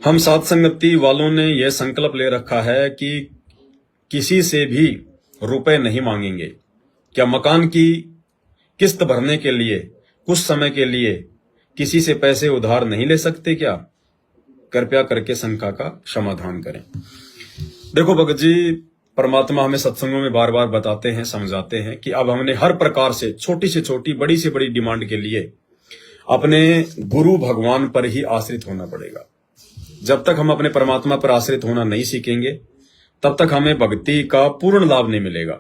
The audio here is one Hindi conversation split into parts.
हम साथ संगति वालों ने यह संकल्प ले रखा है कि किसी से भी रुपए नहीं मांगेंगे। क्या मकान की किस्त भरने के लिए कुछ समय के लिए किसी से पैसे उधार नहीं ले सकते क्या? कृपया करके शंका का समाधान करें। देखो भगत जी, परमात्मा हमें सत्संगों में बार बार बताते हैं, समझाते हैं कि अब हमने हर प्रकार से छोटी से छोटी, बड़ी से बड़ी डिमांड के लिए अपने गुरु भगवान पर ही आश्रित होना पड़ेगा। जब तक हम अपने परमात्मा पर आश्रित होना नहीं सीखेंगे तब तक हमें भक्ति का पूर्ण लाभ नहीं मिलेगा।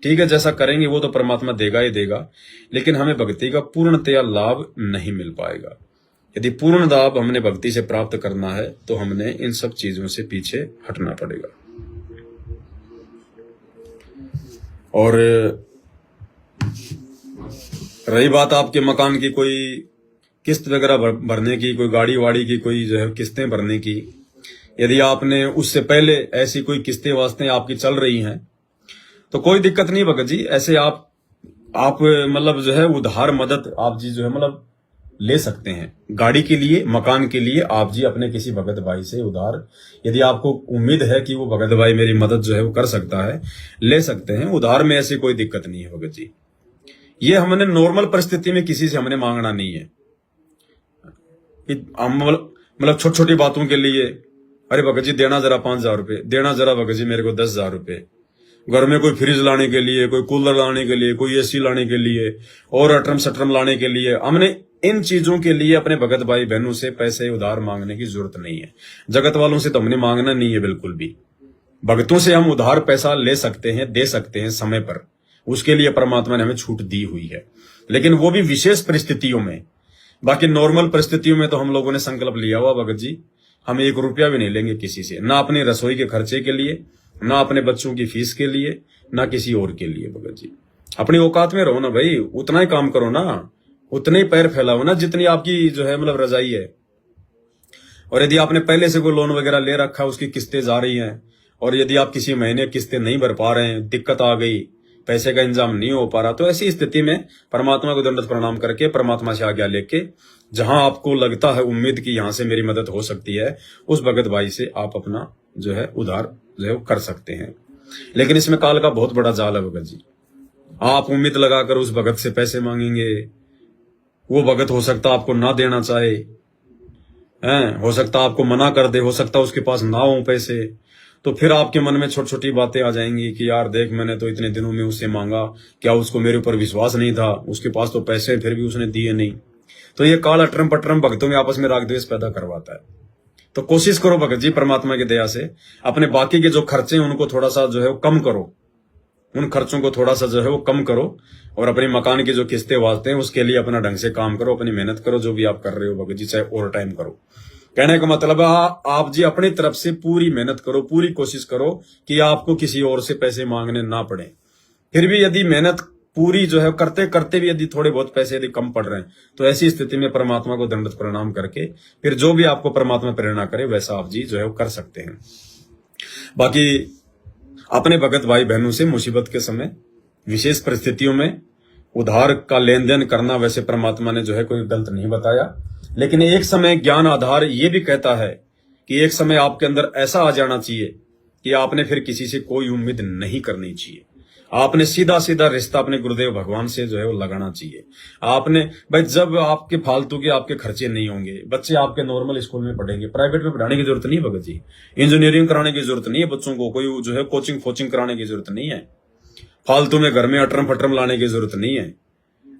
ठीक है, जैसा करेंगे वो तो परमात्मा देगा ही देगा, लेकिन हमें भक्ति का पूर्णतया लाभ नहीं मिल पाएगा। यदि पूर्ण लाभ हमने भक्ति से प्राप्त करना है तो हमने इन सब चीजों से पीछे हटना पड़ेगा। और रही बात आपके मकान की कोई किस्त वगैरह भरने की, कोई गाड़ी वाड़ी की कोई जो है किस्तें भरने की, यदि आपने उससे पहले ऐसी कोई किस्तें वास्ते आपकी चल रही हैं तो कोई दिक्कत नहीं भगत जी। ऐसे आप मतलब जो है उधार मदद आप जी जो है मतलब ले सकते हैं। गाड़ी के लिए, मकान के लिए आप जी अपने किसी भगत भाई से उधार, यदि आपको उम्मीद है कि वो भगत भाई मेरी मदद जो है वो कर सकता है, ले सकते हैं। उधार में ऐसी कोई दिक्कत नहीं है भगत जी। ये हमने नॉर्मल परिस्थिति में किसी से हमने मांगना नहीं है। मतलब छोटी छोटी बातों के लिए, अरे भगत जी देना जरा 5,000 रुपए, देना जरा भगत जी मेरे को 10,000 रुपए। घर में कोई फ्रिज लाने के लिए, कोई कूलर लाने के लिए, कोई एसी लाने के लिए और अटरम सटरम लाने के लिए, हमने इन चीजों के लिए अपने भगत भाई बहनों से पैसे उधार मांगने की जरूरत नहीं है। जगत वालों से तो हमने मांगना नहीं है बिल्कुल भी। भगतों से हम उधार पैसा ले सकते हैं, दे सकते हैं समय पर, उसके लिए परमात्मा ने हमें छूट दी हुई है, लेकिन वो भी विशेष परिस्थितियों में। बाकी नॉर्मल परिस्थितियों में तो हम लोगों ने संकल्प लिया हुआ भगत जी, हम 1 रुपया भी नहीं लेंगे किसी से, ना अपनी रसोई के खर्चे के लिए, ना अपने बच्चों की फीस के लिए, ना किसी और के लिए। भगत जी अपनी औकात में रहो ना भाई, उतना ही काम करो ना, उतने ही पैर फैलाओ ना जितनी आपकी जो है मतलब रजाई है। और यदि आपने पहले से कोई लोन वगैरह ले रखा है, उसकी किस्तें जा रही हैं, और यदि आप किसी महीने किस्तें नहीं भर पा रहे हैं, दिक्कत आ गई, पैसे का इंतजाम नहीं हो पा रहा, तो ऐसी स्थिति में परमात्मा को दंडवत प्रणाम करके, परमात्मा से आज्ञा लेके, जहां आपको लगता है उम्मीद की यहां से मेरी मदद हो सकती है, उस भगत भाई से आप अपना जो है उधार जो है कर सकते हैं। लेकिन इसमें काल का बहुत बड़ा जाल है भगत जी। आप उम्मीद लगाकर उस भगत से पैसे मांगेंगे, वो भगत हो सकता आपको ना देना चाहे, हो सकता आपको मना कर दे, हो सकता उसके पास ना हो पैसे, तो फिर आपके मन में छोटी छोटी बातें आ जाएंगी कि यार देख, मैंने तो इतने दिनों में उससे मांगा, क्या उसको मेरे ऊपर विश्वास नहीं था? उसके पास तो पैसे फिर भी उसने दिए नहीं। तो ये काल अटरम पटरम भक्तों में आपस में राग द्वेष पैदा करवाता है। तो कोशिश करो भगत जी परमात्मा की दया से अपने बाकी के जो खर्चे हैं उनको थोड़ा सा जो है वो कम करो, उन खर्चों को थोड़ा सा जो है वो कम करो, और अपने मकान की जो किस्तें वास्ते हैं उसके लिए अपना ढंग से काम करो, अपनी मेहनत करो, जो भी आप कर रहे हो भगत जी, चाहे ओवर टाइम करो। कहने का मतलब है आप जी अपनी तरफ से पूरी मेहनत करो, पूरी कोशिश करो कि आपको किसी और से पैसे मांगने ना पड़े। फिर भी यदि मेहनत पूरी जो है करते करते भी यदि थोड़े बहुत पैसे यदि कम पड़ रहे हैं, तो ऐसी स्थिति में परमात्मा को दंडवत प्रणाम करके फिर जो भी आपको परमात्मा प्रेरणा करे वैसा आप जी जो है वो कर सकते हैं। बाकी अपने भगत भाई बहनों से मुसीबत के समय, विशेष परिस्थितियों में उधार का लेन देन करना वैसे परमात्मा ने जो है कोई गलत नहीं बताया, लेकिन एक समय ज्ञान आधार ये भी कहता है कि एक समय आपके अंदर ऐसा आ जाना चाहिए कि आपने फिर किसी से कोई उम्मीद नहीं करनी चाहिए। आपने सीधा सीधा रिश्ता अपने गुरुदेव भगवान से जो है वो लगाना चाहिए। आपने भाई जब आपके फालतू के आपके खर्चे नहीं होंगे, बच्चे आपके नॉर्मल स्कूल में पढ़ेंगे, प्राइवेट में पढ़ाने की जरूरत नहीं है भगत जी, इंजीनियरिंग कराने की जरूरत नहीं है बच्चों को, कोई जो है कोचिंग फोचिंग कराने की जरूरत नहीं है, फालतू में घर में अटरम फटरम लाने की जरूरत नहीं है।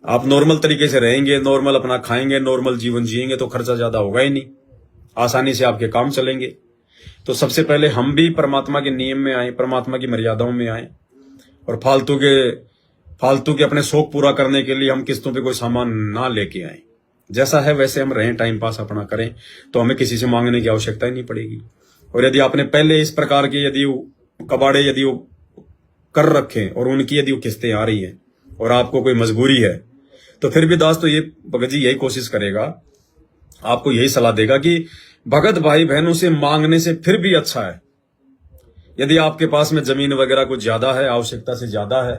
आप नॉर्मल तरीके से रहेंगे, नॉर्मल अपना खाएंगे, नॉर्मल जीवन जिएंगे तो खर्चा ज्यादा होगा ही नहीं, आसानी से आपके काम चलेंगे। तो सबसे पहले हम भी परमात्मा के नियम में आए, परमात्मा की मर्यादाओं में आए, और फालतू के अपने शौक पूरा करने के लिए हम किस्तों पे कोई सामान ना लेके आए। जैसा है वैसे हम रहें, टाइम पास अपना करें, तो हमें किसी से मांगने की आवश्यकता ही नहीं पड़ेगी। और यदि आपने पहले इस प्रकार के यदि कबाड़े यदि वो कर रखे और उनकी यदि वो किस्तें आ रही है और आपको कोई मजबूरी है, तो फिर भी दास तो ये भगत जी यही कोशिश करेगा, आपको यही सलाह देगा कि भगत भाई बहनों से मांगने से फिर भी अच्छा है यदि आपके पास में जमीन वगैरह कुछ ज्यादा है, आवश्यकता से ज्यादा है,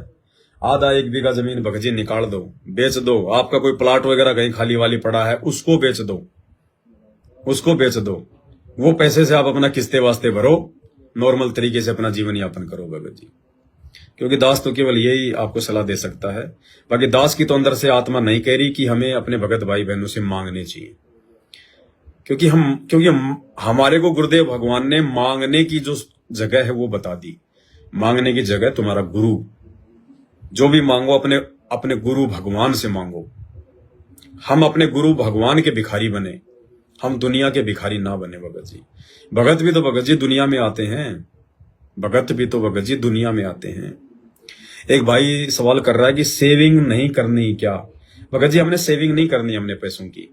आधा 1 बीघा जमीन भगत जी निकाल दो, बेच दो। आपका कोई प्लाट वगैरह कहीं खाली वाली पड़ा है, उसको बेच दो, उसको बेच दो। वो पैसे से आप अपना किस्ते वास्ते भरो, नॉर्मल तरीके से अपना जीवन यापन करो भगत जी। क्योंकि दास तो केवल यही आपको सलाह दे सकता है। बाकी दास की तो अंदर से आत्मा नहीं कह रही कि हमें अपने भगत भाई बहनों से मांगने चाहिए, क्योंकि हमारे को गुरुदेव भगवान ने मांगने की जो जगह है वो बता दी। मांगने की जगह तुम्हारा गुरु, जो भी मांगो अपने अपने गुरु भगवान से मांगो। हम अपने गुरु भगवान के भिखारी बने, हम दुनिया के भिखारी ना बने भगत जी। भगत भी तो भगत जी दुनिया में आते हैं, भगत भी तो भगत जी दुनिया में आते हैं। एक भाई सवाल कर रहा है कि सेविंग नहीं करनी क्या? भगत जी हमने सेविंग नहीं करनी, हमने पैसों की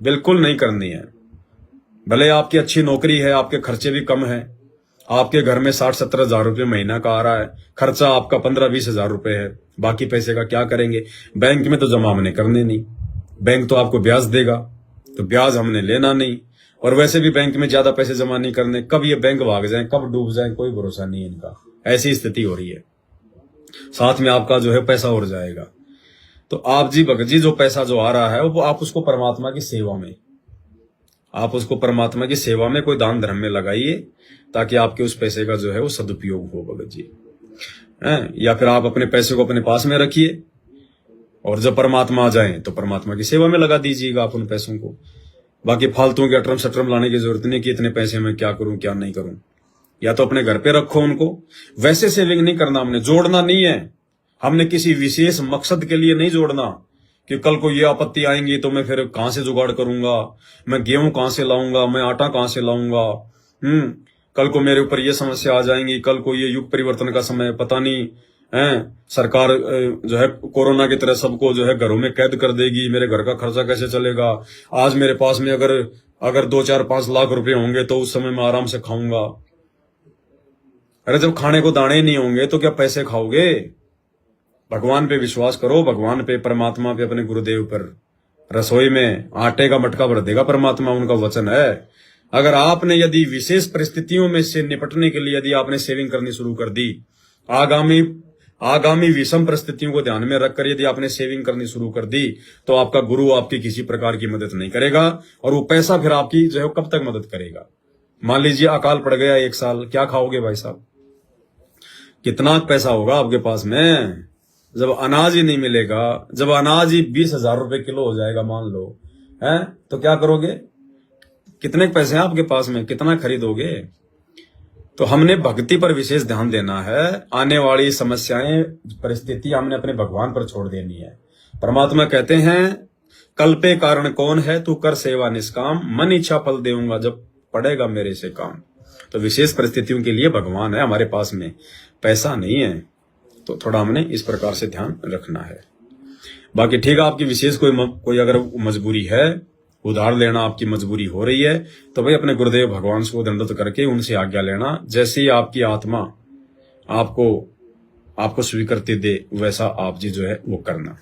बिल्कुल नहीं करनी है। भले आपकी अच्छी नौकरी है, आपके खर्चे भी कम है, आपके घर में 60-70 हजार रुपये महीना का आ रहा है, खर्चा आपका 15-20 हजार रुपये है, बाकी पैसे का क्या करेंगे? बैंक में तो जमा हमने करने नहीं, बैंक तो आपको ब्याज देगा, तो ब्याज हमने लेना नहीं। और वैसे भी बैंक में ज्यादा पैसे जमा नहीं करने, कब ये बैंक भाग जाए, कब डूब जाए, कोई भरोसा नहीं है इनका। ऐसी स्थिति हो रही है, साथ में आपका जो है पैसा और जाएगा। तो आप जी भगत जी जो पैसा जो आ रहा है वो आप उसको परमात्मा की सेवा में, आप उसको परमात्मा की सेवा में कोई दान धर्म में लगाइए, ताकि आपके उस पैसे का जो है वो सदुपयोग हो भगत जी। या फिर आप अपने पैसे को अपने पास में रखिए, और जब परमात्मा आ जाए तो परमात्मा की सेवा में लगा दीजिएगा आप उन पैसों को। बाकी फालतू के अटरम सटरम लाने की जरूरत नहीं कि इतने पैसे मैं क्या करूं क्या नहीं करूं। या तो अपने घर पे रखो उनको, वैसे सेविंग नहीं करना, हमने जोड़ना नहीं है, हमने किसी विशेष मकसद के लिए नहीं जोड़ना कि कल को ये आपत्ति आएंगी तो मैं फिर कहां से जुगाड़ करूंगा, मैं गेहूं कहां से लाऊंगा, मैं आटा कहां से लाऊंगा, कल को मेरे ऊपर ये समस्या आ जाएंगी, कल को ये युग परिवर्तन का समय पता नहीं है, सरकार जो है कोरोना की तरह सबको जो है घरों में कैद कर देगी, मेरे घर का खर्चा कैसे चलेगा। आज मेरे पास में अगर 2-4-5 लाख रुपए होंगे तो उस समय मैं आराम से खाऊंगा। अरे जब खाने को दाने नहीं होंगे तो क्या पैसे खाओगे? भगवान पे विश्वास करो, भगवान पे, परमात्मा पे, अपने गुरुदेव पर। रसोई में आटे का मटका भर देगा परमात्मा, उनका वचन है। अगर आपने यदि विशेष परिस्थितियों में से निपटने के लिए यदि आपने सेविंग करनी शुरू कर दी, आगामी विषम परिस्थितियों को ध्यान में रखकर यदि आपने सेविंग करनी शुरू कर दी, तो आपका गुरु आपकी किसी प्रकार की मदद नहीं करेगा, और वो पैसा फिर आपकी जो है कब तक मदद करेगा? मान लीजिए अकाल पड़ गया 1 साल, क्या खाओगे भाई साहब? कितना पैसा होगा आपके पास में? जब अनाज ही नहीं मिलेगा, जब अनाज ही 20,000 रुपए किलो हो जाएगा मान लो, है तो क्या करोगे? कितने पैसे हैं आपके पास में, कितना खरीदोगे? तो हमने भक्ति पर विशेष ध्यान देना है। आने वाली समस्याएं, परिस्थिति हमने अपने भगवान पर छोड़ देनी है। परमात्मा कहते हैं कल पे कारण कौन है, तू कर सेवा निष्काम, मन इच्छा फल देऊंगा जब पड़ेगा मेरे से काम। तो विशेष परिस्थितियों के लिए भगवान है हमारे पास में, पैसा नहीं है। तो थोड़ा हमने इस प्रकार से ध्यान रखना है। बाकी ठीक है, आपकी विशेष कोई अगर मजबूरी है, उधार लेना आपकी मजबूरी हो रही है, तो भाई अपने गुरुदेव भगवान से दंडवत करके उनसे आज्ञा लेना। जैसे ही आपकी आत्मा आपको स्वीकृति दे, वैसा आप जी जो है वो करना।